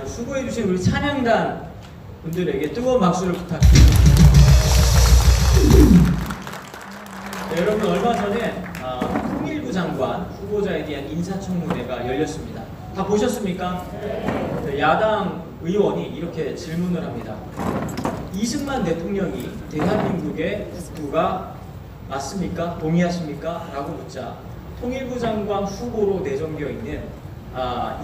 수고해주신 우리 찬양단 분들에게 뜨거운 박수를 부탁드립니다. 네, 여러분 얼마 전에 통일부 장관 후보자에 대한 인사청문회가 열렸습니다. 다 보셨습니까? 네, 야당 의원이 이렇게 질문을 합니다. 이승만 대통령이 대한민국의 국부가 맞습니까? 동의하십니까? 라고 묻자 통일부 장관 후보로 내정되어 있는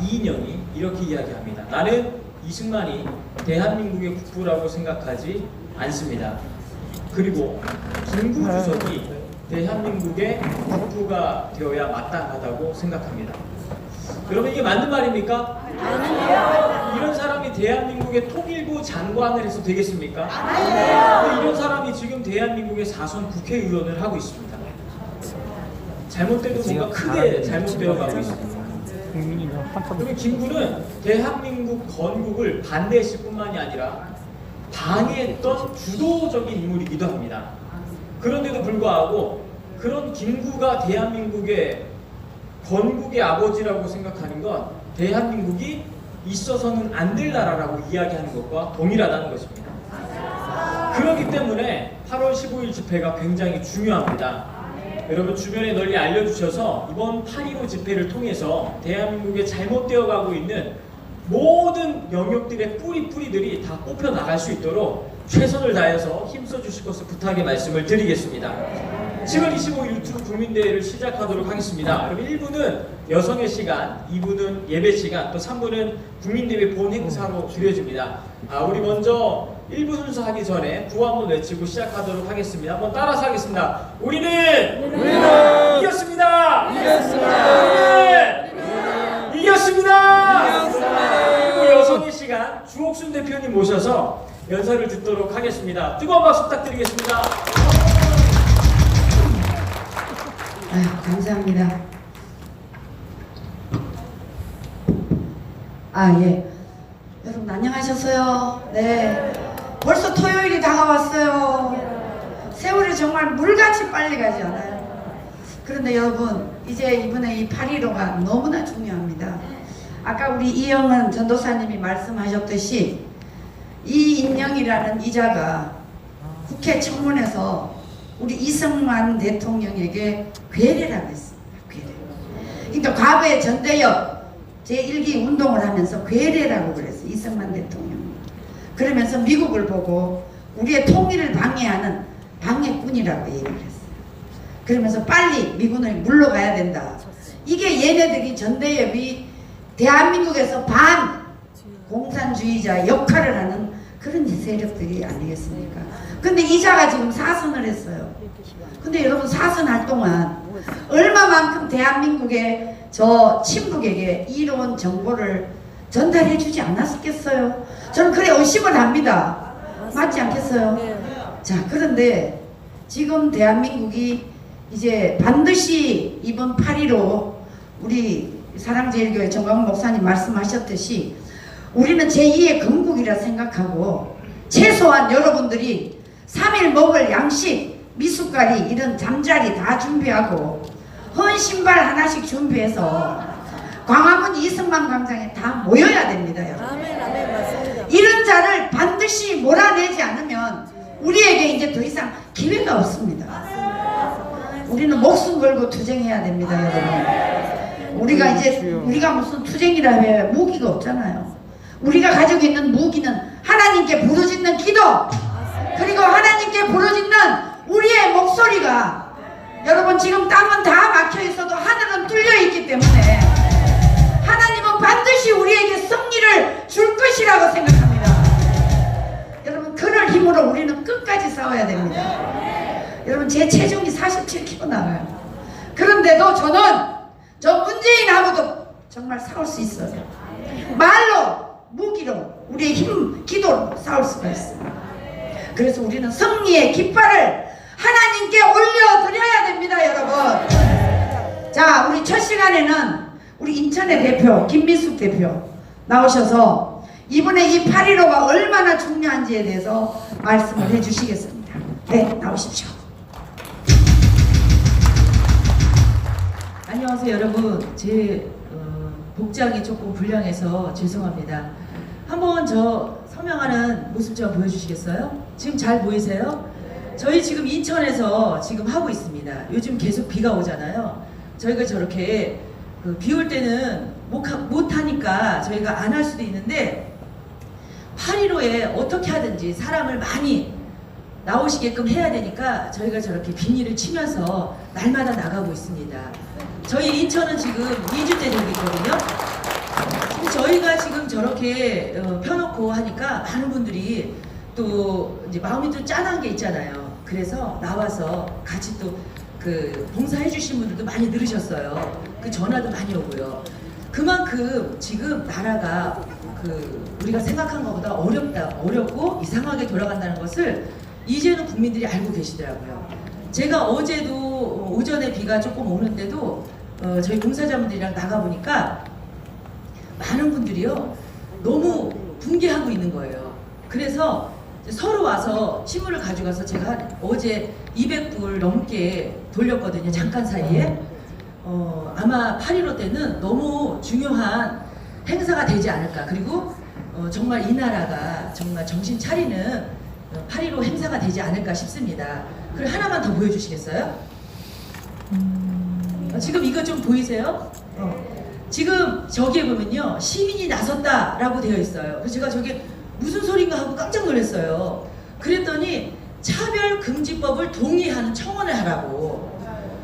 이인영이 이렇게 이야기합니다. 나는 이승만이 대한민국의 국부라고 생각하지 않습니다. 그리고 김구 주석이 대한민국의 국부가 되어야 마땅하다고 생각합니다. 여러분 이게 맞는 말입니까? 아니요. 이런 사람이 대한민국의 통일부 장관을 해서 되겠습니까? 아니요. 이런 사람이 지금 대한민국의 4선 국회의원을 하고 있습니다. 잘못돼도 뭔가 크게 잘못되어 가고 있습니다. 그리고 김구는 대한민국 건국을 반대했을 뿐만이 아니라 방해했던 주도적인 인물이기도 합니다. 그런데도 불구하고 그런 김구가 대한민국의 건국의 아버지라고 생각하는 건 대한민국이 있어서는 안 될 나라라고 이야기하는 것과 동일하다는 것입니다. 그렇기 때문에 8월 15일 집회가 굉장히 중요합니다. 여러분 주변에 널리 알려주셔서 이번 8.15 집회를 통해서 대한민국에 잘못되어 가고 있는 모든 영역들의 뿌리들이 다 뽑혀 나갈 수 있도록 최선을 다해서 힘써 주실 것을 부탁의 말씀을 드리겠습니다. 7월 25일 유튜브 국민대회를 시작하도록 하겠습니다. 여러분 1부는 여성의 시간, 2부는 예배 시간, 또 3부는 국민대회 본 행사로 드려집니다. 우리 먼저 1부 순서 하기 전에 구호 한번 외치고 시작하도록 하겠습니다. 한번 따라서 하겠습니다. 우리는 이겼습니다. 우리는 이겼습니다. 그리고 여성의 시간 주옥순 대표님 모셔서 연설을 듣도록 하겠습니다. 뜨거운 박수 부탁드리겠습니다. 감사합니다. 예. 여러분 안녕하셨어요? 네. 벌써 토요일이 다가왔어요. 세월이 정말 물같이 빨리 가지 않아요? 그런데 여러분 이제 이번에 이 8.15가 너무나 중요합니다. 아까 우리 이영은 전도사님이 말씀하셨듯이 이인영이라는 이자가 국회 청문회에서 우리 이승만 대통령에게 괴뢰라고 했습니다. 괴뢰. 그러니까 과거에 전대협 제1기 운동을 하면서 괴뢰라고 그랬어요. 이승만 대통령. 그러면서 미국을 보고 우리의 통일을 방해하는 방해꾼이라고 얘기를 했어요. 그러면서 빨리 미군을 물러가야 된다. 이게 얘네들이 전대협이 대한민국에서 반공산주의자 역할을 하는 그런 세력들이 아니겠습니까? 근데 이자가 지금 사선을 했어요. 근데 여러분 사선할 동안 얼마만큼 대한민국의 저 친북에게 이로운 정보를 전달해 주지 않았겠어요? 저는 그래 의심을 합니다. 맞지 않겠어요? 자, 그런데 지금 대한민국이 이제 반드시 이번 8.15 우리 사랑제일교회 정광훈 목사님 말씀하셨듯이 우리는 제2의 건국이라 생각하고 최소한 여러분들이 3일 먹을 양식, 미숫가리 이런 잠자리 다 준비하고 헌 신발 하나씩 준비해서 광화문 이승만 광장에 다 모여야 됩니다. 여러분. 이런 자를 반드시 몰아내지 않으면 우리에게 이제 더 이상 기회가 없습니다. 우리는 목숨 걸고 투쟁해야 됩니다. 여러분. 우리가 무슨 투쟁이라 해 무기가 없잖아요. 우리가 가지고 있는 무기는 하나님께 부르짖는 기도, 그리고 하나님께 부르짖는 우리의 목소리가, 여러분 지금 땅은 다 막혀 있어도 하늘은 뚫려 있기 때문에 하나님은 반드시 우리에게 승리를 줄 것이라고 생각합니다. 여러분 그럴 힘으로 우리는 끝까지 싸워야 됩니다. 여러분 제 체중이 47kg 나가요. 그런데도 저는 저 문재인하고도 정말 싸울 수 있어요. 말로, 무기로, 우리의 힘, 기도로 싸울 수가 있어요. 그래서 우리는 승리의 깃발을 하나님께 올려드려야 됩니다. 여러분. 자, 우리 첫 시간에는 우리 인천의 대표 김민숙 대표 나오셔서 이번에 이 8.15가 얼마나 중요한지에 대해서 말씀을 해주시겠습니다. 네, 나오십시오. 안녕하세요 여러분. 제 복장이 조금 불량해서 죄송합니다. 한번 저 서명하는 모습 좀 보여주시겠어요? 지금 잘 보이세요? 저희 지금 인천에서 지금 하고 있습니다. 요즘 계속 비가 오잖아요. 저희가 저렇게 비 올 때는 못 하니까 저희가 안 할 수도 있는데 8.15에 어떻게 하든지 사람을 많이 나오시게끔 해야 되니까 저희가 저렇게 비닐을 치면서 날마다 나가고 있습니다. 저희 인천은 지금 2주째 되고 있거든요. 지금 저희가 지금 저렇게 펴놓고 하니까 많은 분들이 또 이제 마음이 또 짠한 게 있잖아요. 그래서 나와서 같이 또 그 봉사해 주신 분들도 많이 늘으셨어요. 그 전화도 많이 오고요. 그만큼 지금 나라가 우리가 생각한 것보다 어렵고 이상하게 돌아간다는 것을 이제는 국민들이 알고 계시더라고요. 제가 어제도 오전에 비가 조금 오는데도 저희 봉사자분들이랑 나가보니까 많은 분들이요 너무 붕괴하고 있는 거예요. 그래서 서로 와서 신문을 가져가서 제가 어제 200불 넘게 돌렸거든요. 잠깐 사이에. 아마 8.15 때는 너무 중요한 행사가 되지 않을까. 그리고 정말 이 나라가 정말 정신 차리는 8.15 행사가 되지 않을까 싶습니다. 그리고 하나만 더 보여주시겠어요? 지금 이거 좀 보이세요? 지금 저기에 보면요 시민이 나섰다라고 되어 있어요. 그래서 제가 저게 무슨 소린가 하고 깜짝 놀랐어요. 그랬더니 차별금지법을 동의하는 청원을 하라고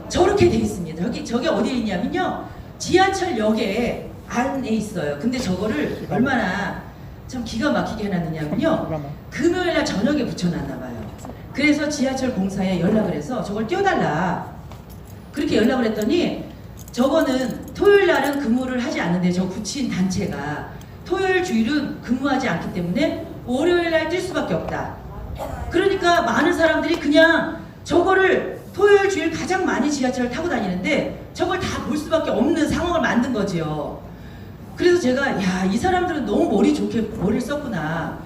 저렇게 돼 있습니다. 저게 어디에 있냐면요 지하철역에 안에 있어요. 근데 저거를 얼마나 참 기가 막히게 해놨느냐면요 금요일날 저녁에 붙여놨나봐요. 그래서 지하철 공사에 연락을 해서 저걸 띄워달라 그렇게 연락을 했더니 저거는 토요일날은 근무를 하지 않는데 저 붙인 단체가 토요일 주일은 근무하지 않기 때문에 월요일날 뛸 수밖에 없다. 그러니까 많은 사람들이 그냥 저거를 토요일 주일 가장 많이 지하철을 타고 다니는데 저걸 다 볼 수밖에 없는 상황을 만든 거지요. 그래서 제가 야, 이 사람들은 너무 머리 좋게 머리를 썼구나.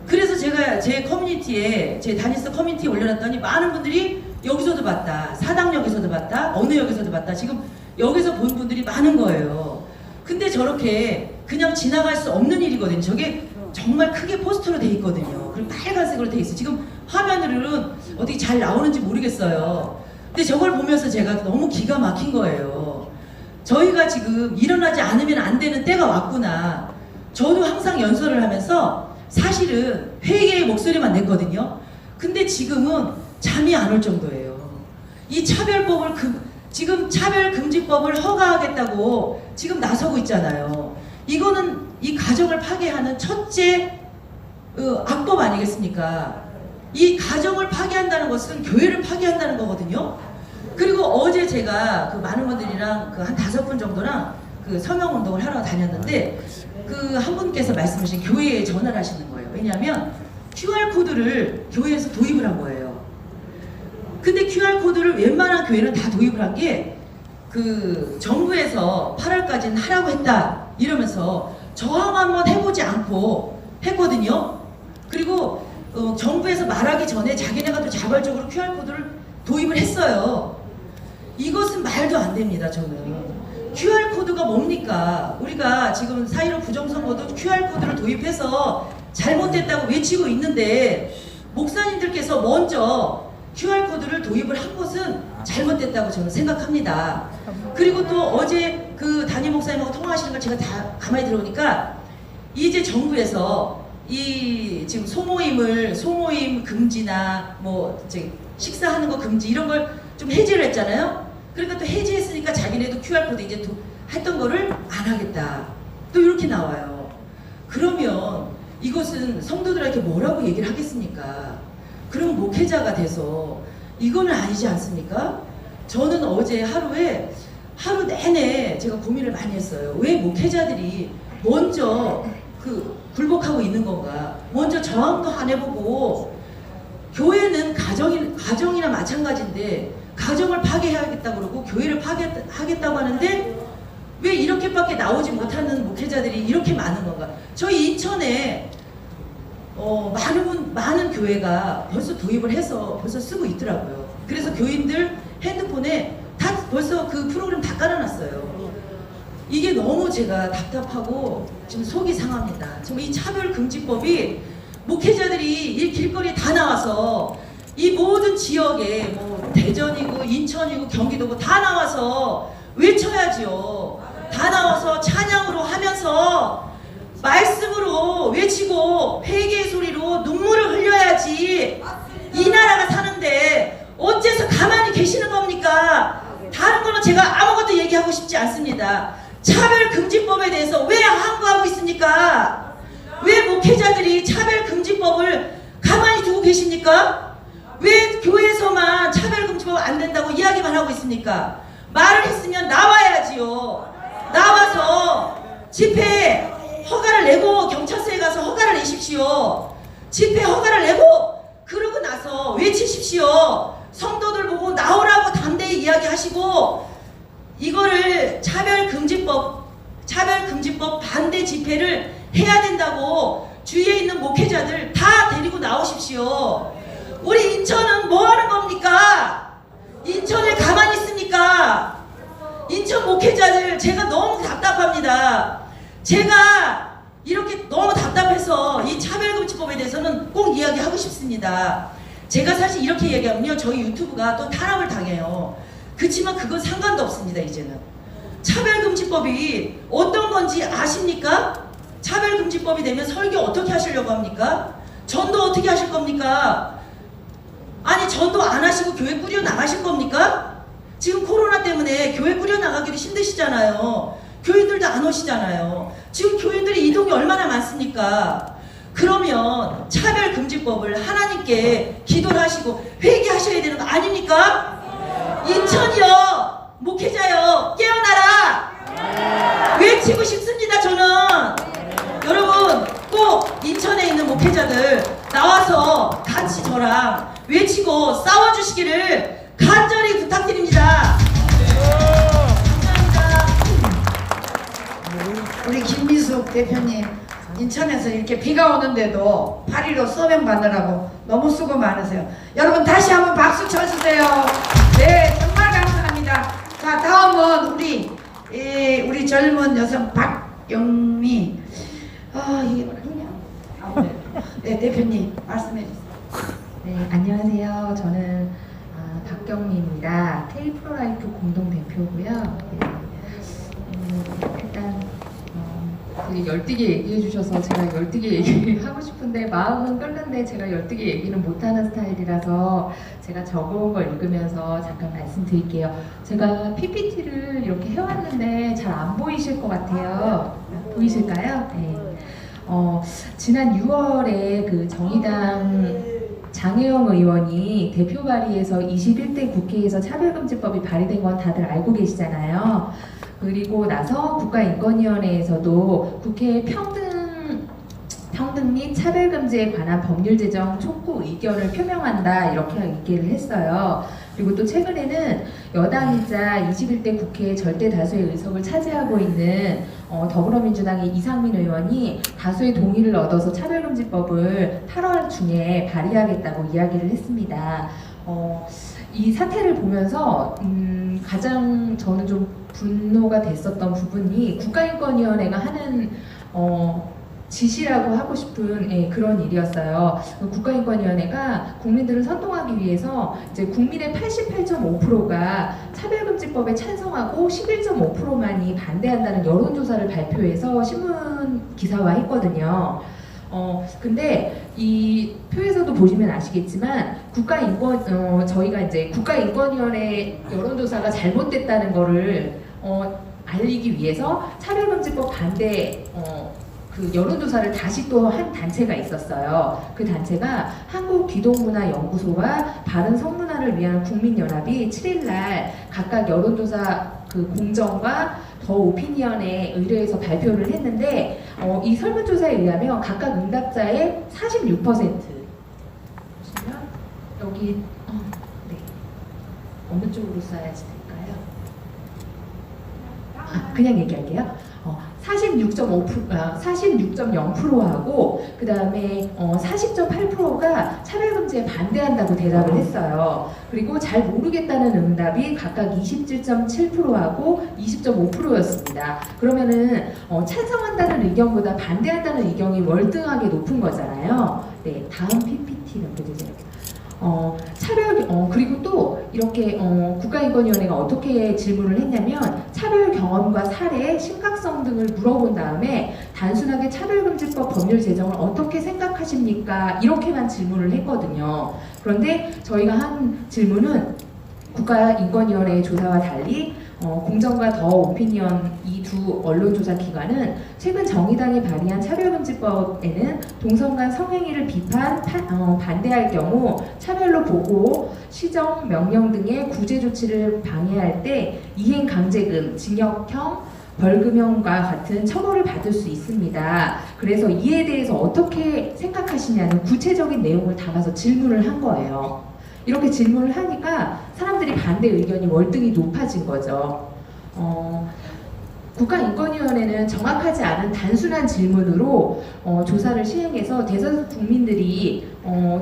그래서 제가 제 커뮤니티에 제 다니스 커뮤니티에 올려놨더니 많은 분들이 여기서도 봤다, 사당역에서도 봤다, 어느 역에서도 봤다. 지금 여기서 본 분들이 많은 거예요. 근데 저렇게 그냥 지나갈 수 없는 일이거든요. 저게 정말 크게 포스터로 돼 있거든요. 그리고 빨간색으로 돼 있어요. 지금 화면으로는 어떻게 잘 나오는지 모르겠어요. 근데 저걸 보면서 제가 너무 기가 막힌 거예요. 저희가 지금 일어나지 않으면 안 되는 때가 왔구나. 저도 항상 연설을 하면서 사실은 회개의 목소리만 냈거든요. 근데 지금은 잠이 안 올 정도예요. 이 차별법을 지금 차별금지법을 허가하겠다고 지금 나서고 있잖아요. 이거는 이 가정을 파괴하는 첫째 악법 아니겠습니까? 이 가정을 파괴한다는 것은 교회를 파괴한다는 거거든요. 그리고 어제 제가 많은 분들이랑 한 5분 정도랑 서명 운동을 하러 다녔는데 한 분께서 말씀하신 교회에 전화를 하시는 거예요. 왜냐하면 QR코드를 교회에서 도입을 한 거예요. 근데 QR코드를 웬만한 교회는 다 도입을 한 게 정부에서 8월까지는 하라고 했다 이러면서 저항 한번 해보지 않고 했거든요. 그리고 정부에서 말하기 전에 자기네가 또 자발적으로 QR코드를 도입을 했어요. 이것은 말도 안 됩니다. 저는 QR코드가 뭡니까? 우리가 지금 4.15 부정선거도 QR코드를 도입해서 잘못됐다고 외치고 있는데 목사님들께서 먼저 QR코드를 도입을 한 것은 잘못됐다고 저는 생각합니다. 그리고 또 어제 담임 목사님하고 통화하시는 걸 제가 다 가만히 들어보니까 이제 정부에서 지금 소모임 금지나 식사하는 거 금지 이런 걸 좀 해제를 했잖아요. 그러니까 또 해제했으니까 자기네도 QR코드 이제 했던 거를 안 하겠다. 또 이렇게 나와요. 그러면 이것은 성도들에게 뭐라고 얘기를 하겠습니까? 그럼 목회자가 돼서 이거는 아니지 않습니까? 저는 어제 하루 내내 제가 고민을 많이 했어요. 왜 목회자들이 먼저 굴복하고 있는 건가? 먼저 저항도 안 해보고 교회는 가정이나 마찬가지인데 가정을 파괴하겠다고 그러고 교회를 파괴하겠다고 하는데 왜 이렇게밖에 나오지 못하는 목회자들이 이렇게 많은 건가? 저희 인천에 많은 교회가 벌써 도입을 해서 벌써 쓰고 있더라고요. 그래서 교인들 핸드폰에 다 벌써 그 프로그램 다 깔아놨어요. 이게 너무 제가 답답하고 지금 속이 상합니다. 지금 이 차별금지법이 목회자들이 이 길거리에 다 나와서 이 모든 지역에 뭐 대전이고 인천이고 경기도고 다 나와서 외쳐야지요. 다 나와서 찬양으로 하면서 말씀으로 외치고 회개의 소리로 눈물을 흘려야지 이 나라가 사는데 어째서 가만히 계시는 겁니까? 다른 거는 제가 아무것도 얘기하고 싶지 않습니다. 차별금지법에 대해서 왜 항거하고 있습니까? 왜 목회자들이 차별금지법을 가만히 두고 계십니까? 왜 교회에서만 차별금지법 안 된다고 이야기만 하고 있습니까? 말을 했으면 나와야지요. 나와서 집회 허가를 내고 경찰서에 가서 허가를 내십시오. 집회 허가를 내고 그러고 나서 외치십시오. 성도들 보고 나오라고 담대히 이야기하시고 이거를 차별금지법 반대 집회를 해야 된다고 주위에 있는 목회자들 다 데리고 나오십시오. 우리 인천은 뭐 하는 겁니까? 인천을 가만히 있습니까? 인천 목회자들 제가 너무 답답합니다. 제가 이렇게 너무 답답해서 이 차별금지법에 대해서는 꼭 이야기하고 싶습니다. 제가 사실 이렇게 얘기하면요 저희 유튜브가 또 탄압을 당해요. 그렇지만 그건 상관도 없습니다. 이제는 차별금지법이 어떤 건지 아십니까? 차별금지법이 되면 설교 어떻게 하시려고 합니까? 전도 어떻게 하실 겁니까? 아니 전도 안 하시고 교회 꾸려 나가실 겁니까? 지금 코로나 때문에 교회 꾸려 나가기도 힘드시잖아요. 교인들도 안 오시잖아요. 지금 교인들이 이동이 얼마나 많습니까? 그러면 차별금지법을 하나님께 기도를 하시고 회개하셔야 되는 거 아닙니까? 인천이요 목회자요 깨어나라 외치고 싶습니다. 저는 여러분 꼭 인천에 있는 목회자들 나와서 같이 저랑 외치고 싸워주시기를 간절히 부탁드립니다. 감사합니다. 우리 김미숙 대표님 인천에서 이렇게 비가 오는데도 8.15 서명 받느라고 너무 수고 많으세요. 여러분 다시 한번 박수 쳐주세요. 네 정말 감사합니다. 자 다음은 우리 젊은 여성 박영미 이게 뭐냐? 네 대표님 말씀해 주세요. 네, 안녕하세요. 저는 박경미입니다. 테이프로라이프 공동대표고요. 일단 되게 열띠게 얘기해 주셔서 제가 열띠게 얘기하고 싶은데 마음은 끓는데 제가 열띠게 얘기는 못하는 스타일이라서 제가 적어온 걸 읽으면서 잠깐 말씀드릴게요. 제가 PPT를 이렇게 해왔는데 잘 안 보이실 것 같아요. 보이실까요? 네. 지난 6월에 그 정의당 장혜영 의원이 대표 발의해서 21대 국회에서 차별금지법이 발의된 건 다들 알고 계시잖아요. 그리고 나서 국가인권위원회에서도 국회 평등 및 차별금지에 관한 법률 제정 촉구 의견을 표명한다 이렇게 얘기를 했어요. 그리고 또 최근에는 여당이자 21대 국회 절대 다수의 의석을 차지하고 있는 더불어민주당의 이상민 의원이 다수의 동의를 얻어서 차별금지법을 8월 중에 발의하겠다고 이야기를 했습니다. 이 사태를 보면서 가장 저는 좀 분노가 됐었던 부분이 국가인권위원회가 하는 지시라고 하고 싶은 그런 일이었어요. 국가인권위원회가 국민들을 선동하기 위해서 이제 국민의 88.5%가 차별금지법에 찬성하고 11.5%만이 반대한다는 여론조사를 발표해서 신문 기사화했거든요. 근데 이 표에서도 보시면 아시겠지만 저희가 이제 국가인권위원회 여론조사가 잘못됐다는 거를 알리기 위해서 차별금지법 반대 그 여론조사를 다시 또 한 단체가 있었어요. 그 단체가 한국기독문화연구소와 바른성문화를 위한 국민연합이 7일날 각각 여론조사 그 공정과 더 오피니언에 의뢰해서 발표를 했는데 이 설문조사에 의하면 각각 응답자의 46% 보시면 여기 네. 어느 쪽으로 써야지 될까요? 그냥 얘기할게요. 46.0%하고 그 다음에 40.8%가 차별금지에 반대한다고 대답을 했어요. 그리고 잘 모르겠다는 응답이 각각 27.7%하고 20.5%였습니다. 그러면은 찬성한다는 의견보다 반대한다는 의견이 월등하게 높은 거잖아요. 네, 다음 PPT 넘겨주세요. 그리고 또 이렇게 국가인권위원회가 어떻게 질문을 했냐면 차별 경험과 사례, 심각성 등을 물어본 다음에 단순하게 차별금지법 법률 제정을 어떻게 생각하십니까? 이렇게만 질문을 했거든요. 그런데 저희가 한 질문은 국가인권위원회의 조사와 달리 공정과 더 오피니언 이 두 언론조사 기관은 최근 정의당이 발의한 차별금지법에는 동성간 성행위를 반대할 경우 차별로 보고, 시정, 명령 등의 구제 조치를 방해할 때 이행 강제금, 징역형, 벌금형과 같은 처벌을 받을 수 있습니다. 그래서 이에 대해서 어떻게 생각하시냐는 구체적인 내용을 담아서 질문을 한 거예요. 이렇게 질문을 하니까 사람들이 반대 의견이 월등히 높아진 거죠. 국가인권위원회는 정확하지 않은 단순한 질문으로 조사를 시행해서 대다수 국민들이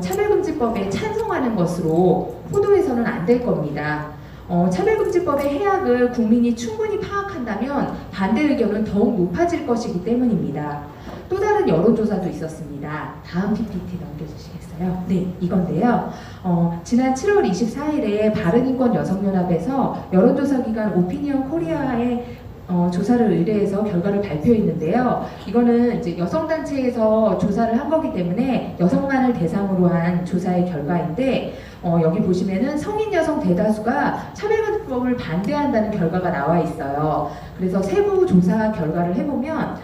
차별금지법에 찬성하는 것으로 포도해서는 안 될 겁니다. 차별금지법의 해악을 국민이 충분히 파악한다면 반대 의견은 더욱 높아질 것이기 때문입니다. 또 다른 여론조사도 있었습니다. 다음 PPT 넘겨주시겠어요? 네, 이건데요. 지난 7월 24일에 바른인권 여성연합에서 여론조사기관 오피니언 코리아의 조사를 의뢰해서 결과를 발표했는데요. 이거는 이제 여성단체에서 조사를 한 거기 때문에 여성만을 대상으로 한 조사의 결과인데, 여기 보시면은 성인 여성 대다수가 차별금지법을 반대한다는 결과가 나와 있어요. 그래서 세부 조사 결과를 해보면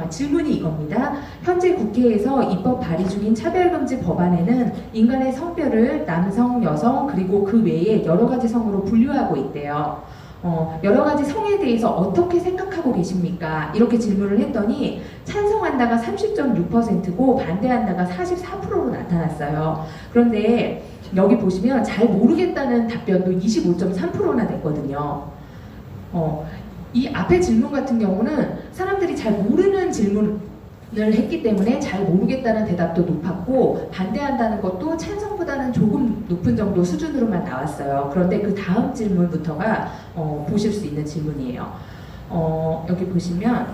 질문이 이겁니다. 현재 국회에서 입법 발의 중인 차별금지 법안에는 인간의 성별을 남성, 여성, 그리고 그 외에 여러 가지 성으로 분류하고 있대요. 여러 가지 성에 대해서 어떻게 생각하고 계십니까? 이렇게 질문을 했더니 찬성한다가 30.6%고 반대한다가 44%로 나타났어요. 그런데 여기 보시면 잘 모르겠다는 답변도 25.3%나 됐거든요. 이 앞에 질문 같은 경우는 사람들이 잘 모르는 질문을 했기 때문에 잘 모르겠다는 대답도 높았고, 반대한다는 것도 찬성보다는 조금 높은 정도 수준으로만 나왔어요. 그런데 그 다음 질문부터가 보실 수 있는 질문이에요. 여기 보시면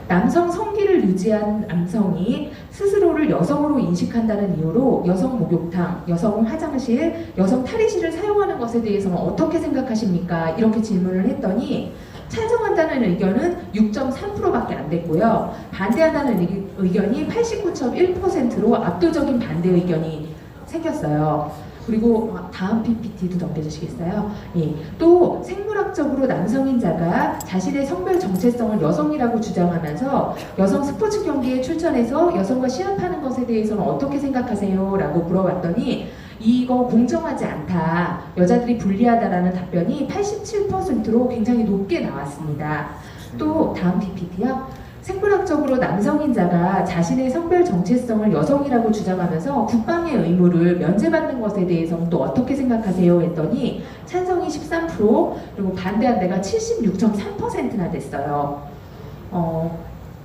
남성 성기를 유지한 남성이 스스로를 여성으로 인식한다는 이유로 여성 목욕탕, 여성 화장실, 여성 탈의실을 사용하는 것에 대해서는 어떻게 생각하십니까? 이렇게 질문을 했더니 찬성한다는 의견은 6.3%밖에 안 됐고요. 반대한다는 의견이 89.1%로 압도적인 반대 의견이 생겼어요. 그리고 다음 PPT도 넘겨주시겠어요? 예. 또 생물학적으로 남성인자가 자신의 성별 정체성을 여성이라고 주장하면서 여성 스포츠 경기에 출전해서 여성과 시합하는 것에 대해서는 어떻게 생각하세요? 라고 물어봤더니 이거 공정하지 않다, 여자들이 불리하다라는 답변이 87%로 굉장히 높게 나왔습니다. 또 다음 PPT요. 생물학적으로 남성인자가 자신의 성별 정체성을 여성이라고 주장하면서 국방의 의무를 면제받는 것에 대해서는 또 어떻게 생각하세요? 했더니 찬성이 13%, 그리고 반대한 데가 76.3%나 됐어요.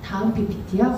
다음 PPT요.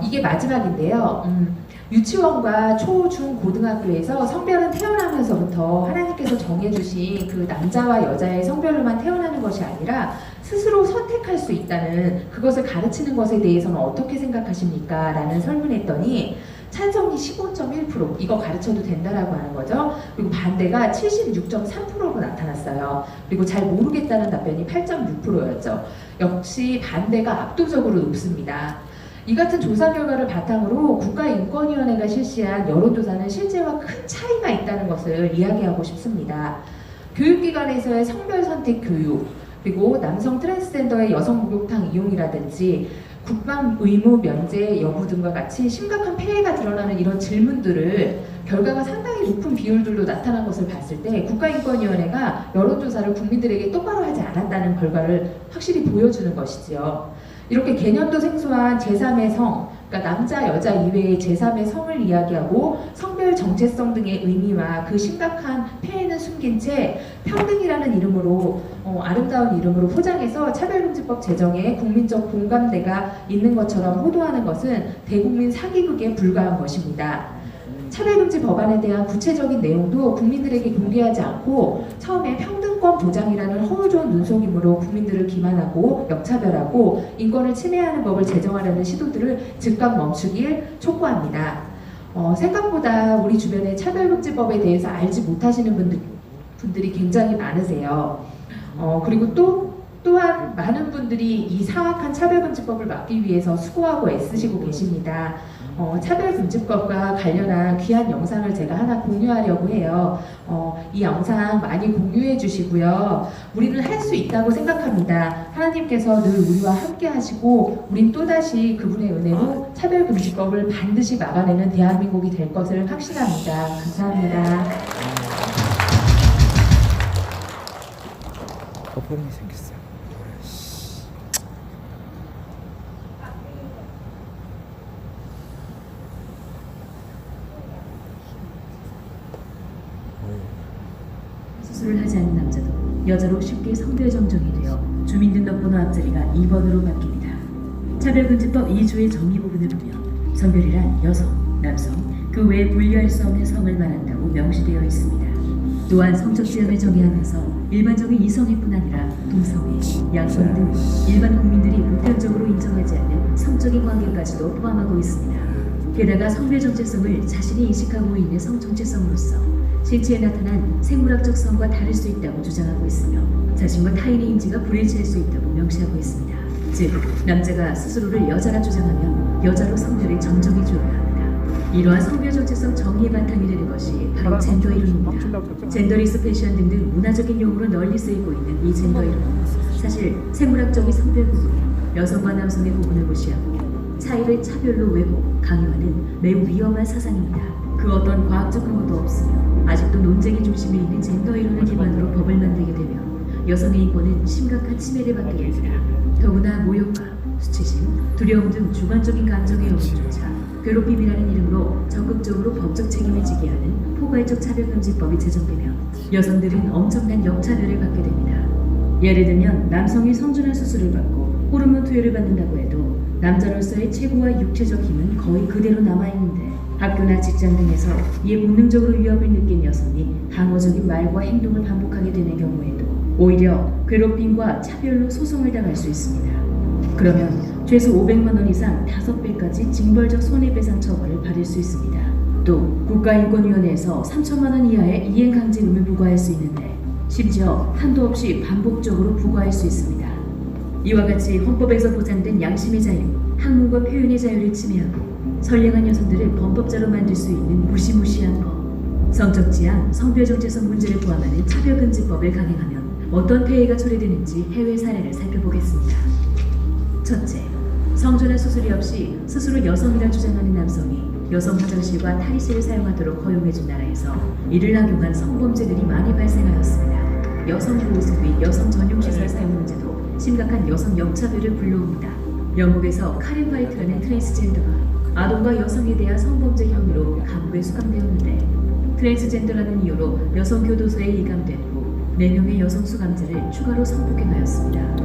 이게 마지막인데요. 유치원과 초, 중, 고등학교에서 성별은 태어나면서부터 하나님께서 정해주신 그 남자와 여자의 성별로만 태어나는 것이 아니라 스스로 선택할 수 있다는 그것을 가르치는 것에 대해서는 어떻게 생각하십니까? 라는 설문했더니 찬성이 15.1%, 이거 가르쳐도 된다라고 하는 거죠. 그리고 반대가 76.3%로 나타났어요. 그리고 잘 모르겠다는 답변이 8.6%였죠. 역시 반대가 압도적으로 높습니다. 이 같은 조사 결과를 바탕으로 국가인권위원회가 실시한 여론조사는 실제와 큰 차이가 있다는 것을 이야기하고 싶습니다. 교육기관에서의 성별 선택 교육, 그리고 남성 트랜스젠더의 여성 목욕탕 이용이라든지 국방 의무 면제 여부 등과 같이 심각한 폐해가 드러나는 이런 질문들을 결과가 상당히 높은 비율들로 나타난 것을 봤을 때 국가인권위원회가 여론조사를 국민들에게 똑바로 하지 않았다는 결과를 확실히 보여주는 것이지요. 이렇게 개념도 생소한 제3의 성, 그러니까 남자, 여자 이외의 제3의 성을 이야기하고 성별 정체성 등의 의미와 그 심각한 폐해는 숨긴 채 평등이라는 이름으로 아름다운 이름으로 포장해서 차별금지법 제정에 국민적 공감대가 있는 것처럼 호도하는 것은 대국민 사기극에 불과한 것입니다. 차별금지 법안에 대한 구체적인 내용도 국민들에게 공개하지 않고 처음에 평등권 보장이라는 허울 좋은 눈속임으로 국민들을 기만하고 역차별하고 인권을 침해하는 법을 제정하려는 시도들을 즉각 멈추길 촉구합니다. 생각보다 우리 주변에 차별금지법에 대해서 알지 못하시는 분들이 굉장히 많으세요. 그리고 또한 많은 분들이 이 사악한 차별금지법을 막기 위해서 수고하고 애쓰시고 계십니다. 차별금지법과 관련한 귀한 영상을 제가 하나 공유하려고 해요. 이 영상 많이 공유해 주시고요. 우리는 할 수 있다고 생각합니다. 하나님께서 늘 우리와 함께 하시고 우린 또다시 그분의 은혜로 차별금지법을 반드시 막아내는 대한민국이 될 것을 확신합니다. 감사합니다. 거품이 생겼어요. 수술을 하지 않는 남자도 여자로 쉽게 성별 정정이 되어 주민등록번호 앞자리가 2번으로 바뀝니다. 차별금지법 2조의 정의 부분을 보면 성별이란 여성, 남성, 그 외에 분류할 수 없는 성을 말한다고 명시되어 있습니다. 또한 성적 지형을 정의하면서 일반적인 이성애뿐 아니라 동성애, 양성 등 일반 국민들이 보편적으로 인정하지 않는 성적인 관계까지도 포함하고 있습니다. 게다가 성별 정체성을 자신이 인식하고 있는 성 정체성으로서 신체에 나타난 생물학적 성과 다를 수 있다고 주장하고 있으며 자신과 타인의 인지가 불일치할 수 있다고 명시하고 있습니다. 즉, 남자가 스스로를 여자라 주장하면 여자로 성별을 정정해 줘야 합니다. 이러한 성별 정체성 정의의 바탕이 되는 것이 바로 젠더 이론입니다. 젠더 리스페이션 등등 문화적인 용어로 널리 쓰이고 있는 이 젠더 이론은 사실 생물학적인 성별 구분이 여성과 남성의 구분을 무시하고 차이를 차별로 왜곡, 강요하는 매우 위험한 사상입니다. 그 어떤 과학적 근거도 없으며 아직도 논쟁의 중심에 있는 젠더 이론을 기반으로 법을 만들게 되면 여성의 인권은 심각한 침해를 받게 됩니다. 더구나 모욕감, 수치심, 두려움 등 주관적인 감정의 영역조차 괴롭힘이라는 이름으로 적극적으로 법적 책임을 지게 하는 포괄적 차별금지법이 제정되면 여성들은 엄청난 역차별을 받게 됩니다. 예를 들면 남성이 성전환 수술을 받고 호르몬 투여를 받는다고 해도 남자로서의 체구와 육체적 힘은 거의 그대로 남아있는데 학교나 직장 등에서 이에 본능적으로 위협을 느낀 여성이 방어적인 말과 행동을 반복하게 되는 경우에도 오히려 괴롭힘과 차별로 소송을 당할 수 있습니다. 그러면 최소 500만 원 이상 5배까지 징벌적 손해배상 처벌을 받을 수 있습니다. 또 국가인권위원회에서 3천만 원 이하의 이행강제금을 부과할 수 있는데 심지어 한도 없이 반복적으로 부과할 수 있습니다. 이와 같이 헌법에서 보장된 양심의 자유, 학문과 표현의 자유를 침해하고 선량한 여성들을 범법자로 만들 수 있는 무시무시한 법, 성적 지향, 성별 정체성 문제를 포함하는 차별금지법을 강행하면 어떤 폐해가 초래되는지 해외 사례를 살펴보겠습니다. 첫째, 성전환 수술이 없이 스스로 여성이라 주장하는 남성이 여성 화장실과 탈의실을 사용하도록 허용해준 나라에서 이를 악용한 성범죄들이 많이 발생하였습니다. 여성 보호소 및 여성 전용시설 사용 문제도 심각한 여성 역차별을 불러옵니다. 영국에서 카렌 화이트라는 트랜스젠더가 아동과 여성에 대한 성범죄 혐의로 감옥에 수감되었는데 트랜스젠더라는 이유로 여성 교도소에 이감됐고 4명의 여성 수감자를 추가로 성폭행하였습니다.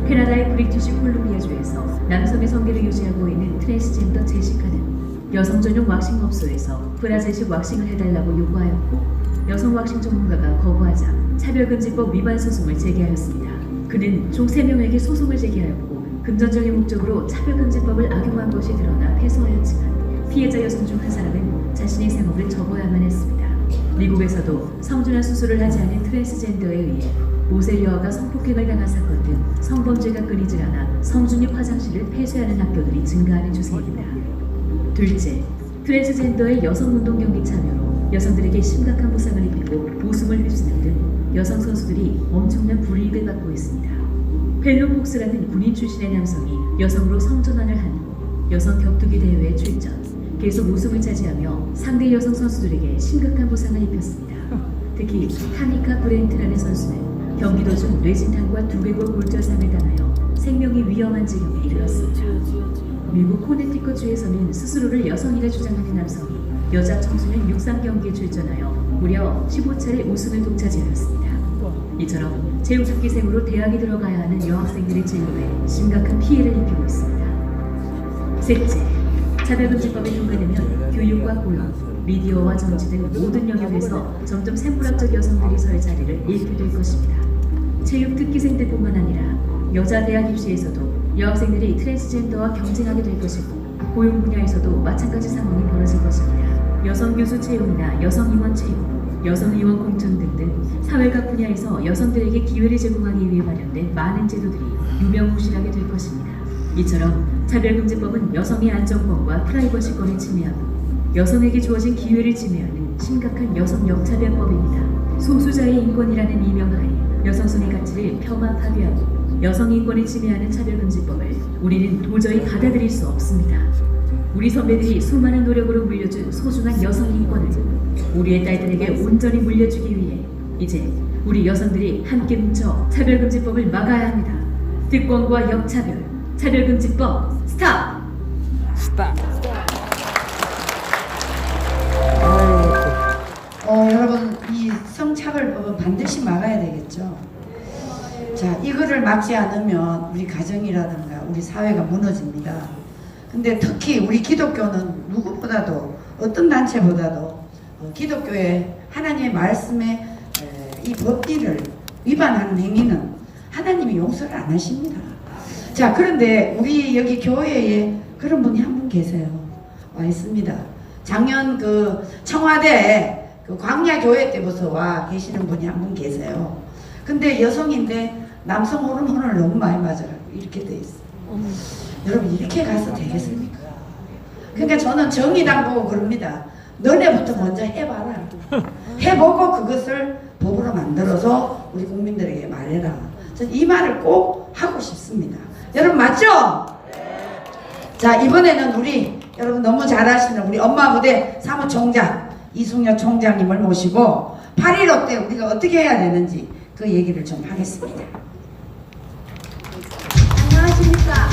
캐나다의 브리티시 콜룸비아주에서 남성의 성기를 유지하고 있는 트랜스젠더 제시카는 여성 전용 왁싱 업소에서 브라제식 왁싱을 해달라고 요구하였고 여성 왁싱 전문가가 거부하자 차별금지법 위반 소송을 제기하였습니다. 그는 총 3명에게 소송을 제기하였고 금전적인 목적으로 차별금지법을 악용한 것이 드러나 패소하였지만 피해자 여성 중 한 사람은 자신의 생업을 접어야만 했습니다. 미국에서도 성전환 수술을 하지 않은 트랜스젠더에 의해 모셀여아가 성폭행을 당한 사건 등 성범죄가 끊이질 않아 성중립 화장실을 폐쇄하는 학교들이 증가하는 추세입니다. 둘째, 트랜스젠더의 여성운동 경기 참여로 여성들에게 심각한 부상을 입히고 보숨을 휩쓰는 등 여성 선수들이 엄청난 불이익을 받고 있습니다. 펠로 폭스라는 군인 출신의 남성이 여성으로 성전환을 한 후 여성 격투기 대회에 출전, 계속 우승을 차지하며 상대 여성 선수들에게 심각한 부상을 입혔습니다. 특히 타니카 브렌트라는 선수는 경기 도중 뇌진탕과 두개골 골절상을 당하여 생명이 위험한 지경에 이르렀습니다. 미국 코네티컷주에서는 스스로를 여성이라 주장하는 남성이 여자 청소년 육상 경기에 출전하여 무려 15차례 우승을 독차지하였습니다. 이처럼 체육특기생으로 대학에 들어가야 하는 여학생들의 진로에 심각한 피해를 입히고 있습니다. 셋째, 차별금지법이 통과되면 교육과 고용, 미디어와 정치 등 모든 영역에서 점점 생물학적 여성들이 설 자리를 잃게 될 것입니다. 체육특기생들뿐만 아니라 여자 대학 입시에서도 여학생들이 트랜스젠더와 경쟁하게 될 것이고 고용 분야에서도 마찬가지 상황이 벌어질 것입니다. 여성 교수 채용이나 여성 임원 채용, 여성 의원 공천 등등 사회각 분야에서 여성들에게 기회를 제공하기 위해 마련된 많은 제도들이 유명무실하게 될 것입니다. 이처럼 차별금지법은 여성의 안전권과 프라이버시권을 침해하고 여성에게 주어진 기회를 침해하는 심각한 여성 역차별법입니다. 소수자의 인권이라는 이명하에 여성성의 가치를 폄하 파괴하고 여성 인권을 침해하는 차별금지법을 우리는 도저히 받아들일 수 없습니다. 우리 선배들이 수많은 노력으로 물려준 소중한 여성 인권을 우리의 딸들에게 온전히 물려주기 위해 이제 우리 여성들이 함께 뭉쳐 차별금지법을 막아야 합니다. 특권과 역차별, 차별금지법 스탑! 여러분 이 성차별법은 반드시 막아야 되겠죠. 자, 이거를 막지 않으면 우리 가정이라든가 우리 사회가 무너집니다. 근데 특히 우리 기독교는 누구보다도 어떤 단체보다도 기독교의 하나님의 말씀에 이 법리를 위반하는 행위는 하나님이 용서를 안 하십니다. 자, 그런데 우리 여기 교회에 그런 분이 한 분 계세요. 와 있습니다. 작년 그 청와대 그 광야교회 때부터 와 계시는 분이 한 분 계세요. 근데 여성인데 남성 호르몬을 너무 많이 맞아요. 이렇게 돼 있어요. 여러분 이렇게 가서 되겠습니까? 그러니까 저는 정의당 보고 그럽니다. 너네부터 먼저 해봐라. 해보고 그것을 법으로 만들어서 우리 국민들에게 말해라. 저는 이 말을 꼭 하고 싶습니다. 여러분 맞죠? 자, 이번에는 우리 여러분 너무 잘하시는 우리 엄마부대 사무총장 이승엽 총장님을 모시고 8.15 때 우리가 어떻게 해야 되는지 그 얘기를 좀 하겠습니다. 안녕하십니까.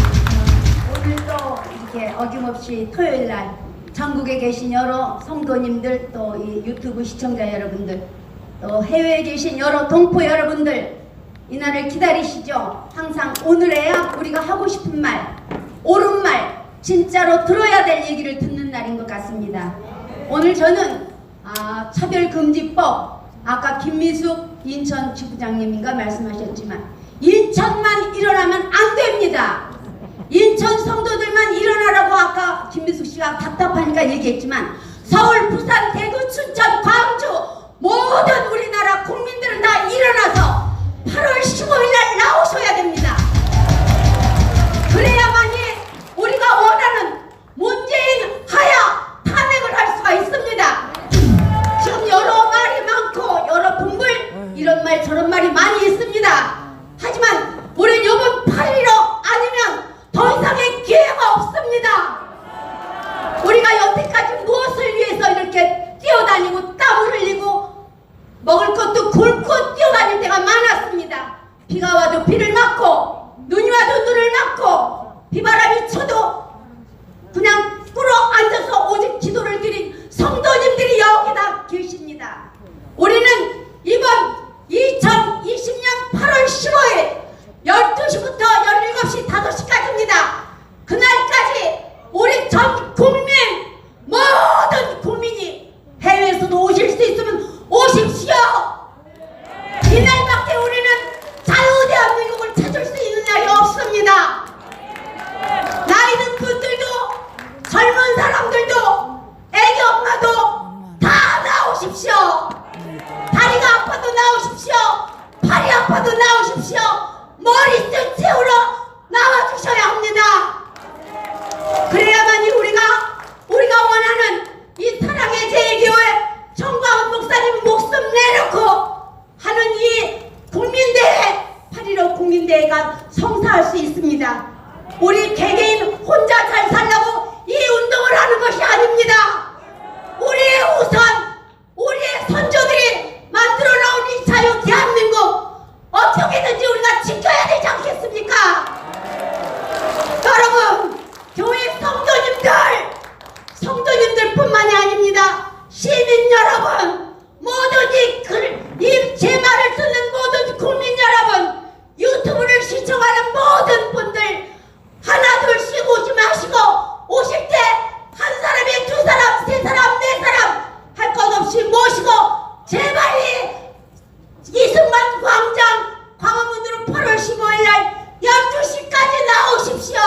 오늘도 이렇게 어김없이 토요일날 전국에 계신 여러 성도님들, 또 이 유튜브 시청자 여러분들, 또 해외에 계신 여러 동포 여러분들, 이날을 기다리시죠. 항상 오늘에야 우리가 하고 싶은 말, 옳은 말, 진짜로 들어야 될 얘기를 듣는 날인 것 같습니다. 오늘 저는 차별금지법, 아까 김미숙 인천 지부장님인가 말씀하셨지만 인천만 일어나면 안 됩니다. 인천 성도들만 일어나라고 아까 김미숙 씨가 답답하니까 얘기했지만 서울, 부산, 대구, 춘천, 광주 모든 우리나라 국민들은 다 일어나서 8월 15일 날 나오셔야 됩니다. 그래야만이 우리가 원하는 문재인 하야 탄핵을 할 수가 있습니다. 지금 여러 말이 많고 여러 분물 이런 말 저런 말이 많이 있습니다. 하지만 우린 이번 8.15 아니면 더 이상의 기회가 없습니다. 우리가 여태까지 무엇을 위해서 이렇게 뛰어다니고 땀을 흘리고 먹을 것도 굶고 뛰어다닐 때가 많았습니다. 비가 와도 비를 맞고 눈이 와도 눈을 맞고 비바람이 쳐도 그냥 꿇어 앉아서 오직 기도를 드린 성도님들이 여기다 계십니다. 우리는 이번 2020년 8월 15일 12시부터 17시 5시까지입니다. 그날까지 우리 전 국민 모든 국민이 해외에서도 오실 수 있으면 오십시오. 이날밖에 우리는 자유대한민국을 찾을 수 있는 날이 없습니다. 나이 든 분들도 젊은 사람들도 애기 엄마도 다 나오십시오. 다리가 아파도 나오십시오. 팔이 아파도 나오십시오. 머리숱 채우러 나와주셔야 합니다. 그래야만이 우리가 원하는 이 사랑의 제일교회 정광훈 목사님 목숨 내놓고 하는 이 국민대회 8.15 국민대회가 성사할 수 있습니다. 우리 개개인 혼자 잘 살려고 이 운동을 하는 것이 아닙니다. 우리의 우선, 우리의 선조들이 만들어 놓은 이 자유 대한민국 어떻게든지 우리가 지켜야 되지 않겠습니까? 여러분, 교회 내년 8월 15일 날 12시까지 나오십시오.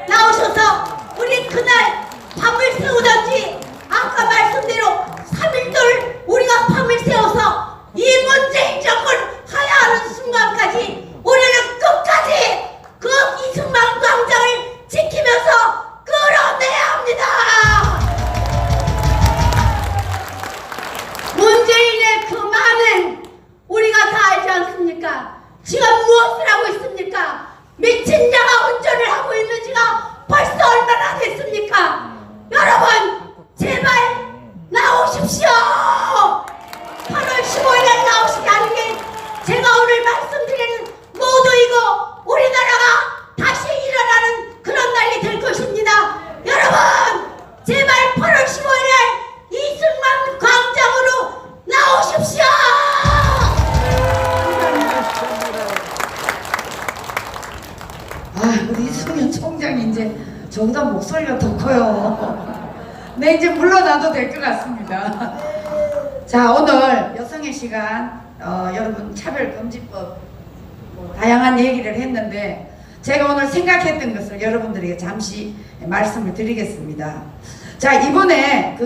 나오셔서 우리 그날 밤을 새우든지 아까 말씀대로 3일도를 우리가 밤을 새워서 이 문재인 정권 하야하는 순간까지 우리는 끝까지 그 이승만 광장을 지키면서 끌어내야 합니다. 문재인의 그 말은 우리가 다 알지 않습니까? 지금 무엇을 하고 있습니까? 미친 자가 운전을 하고 있는 지가 벌써 얼마나 됐습니까? 여러분 제발 나오십시오. 8월 15일에 나오시라는 게 제가 오늘 말씀드리는 모두이고 우리나라가 다시 일어나는 그런 날이 될 것입니다. 여러분 제발 8월 15일에 이승만 광장으로 나오십시오. 아, 우리 이승현 총장이 이제 저보다 목소리가 더 커요. 네, 이제 물러나도 될 것 같습니다. 자, 오늘 여성의 시간, 여러분 차별금지법 다양한 얘기를 했는데 제가 오늘 생각했던 것을 여러분들에게 잠시 말씀을 드리겠습니다. 자, 이번에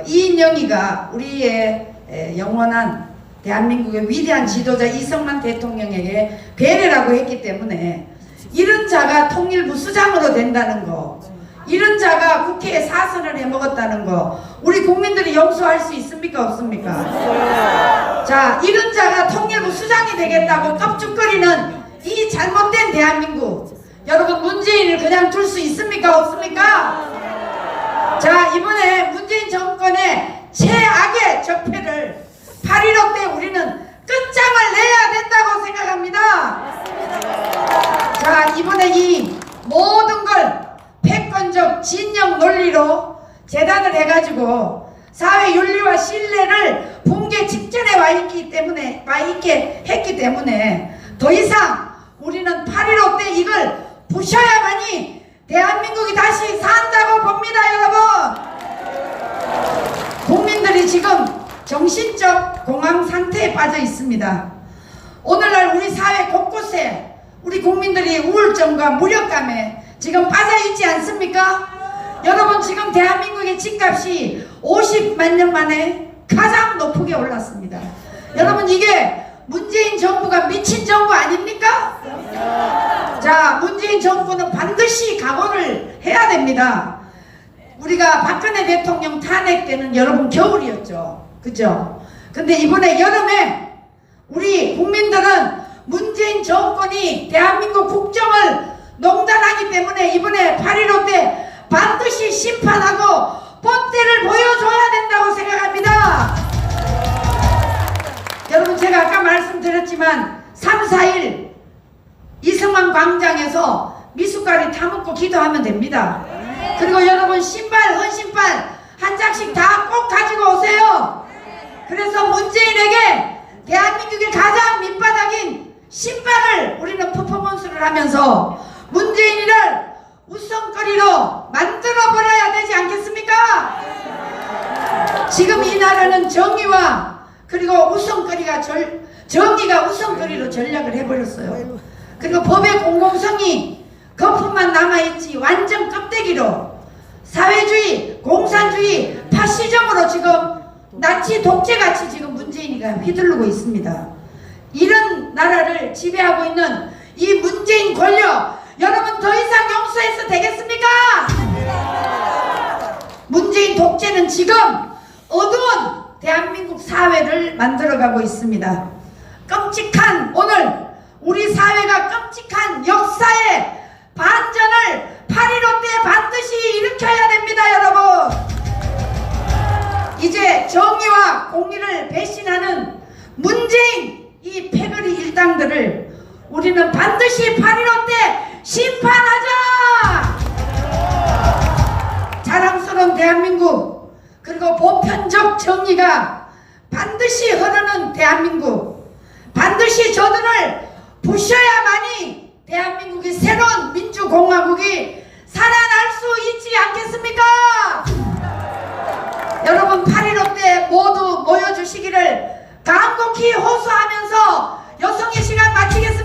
이인영이가 우리의 영원한 대한민국의 위대한 지도자 이승만 대통령에게 배려라고 했기 때문에 이런 자가 통일부 수장으로 된다는 거, 이런 자가 국회에 사선을 해먹었다는 거 우리 국민들이 용서할 수 있습니까 없습니까? 자, 이런 자가 통일부 수장이 되겠다고 껍죽거리는 이 잘못된 대한민국, 여러분 문재인을 그냥 둘 수 있습니까 없습니까? 자, 이번에 문재인 정권의 최악의 적폐를 8.15 때 우리는 끝장을 내야 된다고 생각합니다. 자, 이번에 이 모든 걸 패권적 진영 논리로 재단을 해가지고 사회 윤리와 신뢰를 붕괴 직전에 와 있게 했기 때문에 더 이상 우리는 8.15 때 이걸 부셔야만이 대한민국이 다시 산다고 봅니다, 여러분. 국민들이 지금 정신적 공황 상태에 빠져 있습니다. 오늘날 우리 사회 곳곳에 우리 국민들이 우울증과 무력감에 지금 빠져 있지 않습니까? 여러분 지금 대한민국의 집값이 50만 년 만에 가장 높게 올랐습니다. 여러분 이게 문재인 정부가 미친 정부 아닙니까? 자, 문재인 정부는 반드시 각오를 해야 됩니다. 우리가 박근혜 대통령 탄핵 때는 여러분 겨울이었죠. 그죠? 근데 이번에 여름에 우리 국민들은 문재인 정권이 대한민국 국정을 농단하기 때문에 이번에 8.15 때 반드시 심판하고 본때를 보여줘야 된다고 생각합니다. 여러분 제가 아까 말씀드렸지만 3, 4일 이승만 광장에서 미숫가루 타먹고 기도하면 됩니다. 그리고 여러분 신발, 헌신발 한 장씩 다 꼭 가지고 오세요. 그래서 문재인에게 대한민국의 가장 밑바닥인 신발을 우리는 퍼포먼스를 하면서 문재인이를 웃음거리로 만들어버려야 되지 않겠습니까? 지금 이 나라는 정의와 그리고 웃음거리가 정의가 웃음거리로 전략을 해버렸어요. 그리고 법의 공공성이 거품만 남아있지 완전 껍데기로 사회주의, 공산주의, 파시즘으로 지금 나치 독재같이 지금 문재인이가 휘두르고 있습니다. 이런 나라를 지배하고 있는 이 문재인 권력 여러분 더 이상 용서해서 되겠습니까? 문재인 독재는 지금 어두운 대한민국 사회를 만들어가고 있습니다. 끔찍한 오늘 우리 사회가 끔찍한 역사의 반전을 8.15 때 반드시 일으켜야 됩니다, 여러분. 이제 정의와 공의를 배신하는 문재인 이 패거리 일당들을 우리는 반드시 8.15 때 심판하자! 자랑스러운 대한민국 그리고 보편적 정의가 반드시 흐르는 대한민국, 반드시 저들을 부셔야만이 대한민국이 새로운 민주공화국이 살아날 수 있지 않겠습니까? 여러분 8.15 때 모두 모여주시기를 간곡히 호소하면서 여성의 시간 마치겠습니다.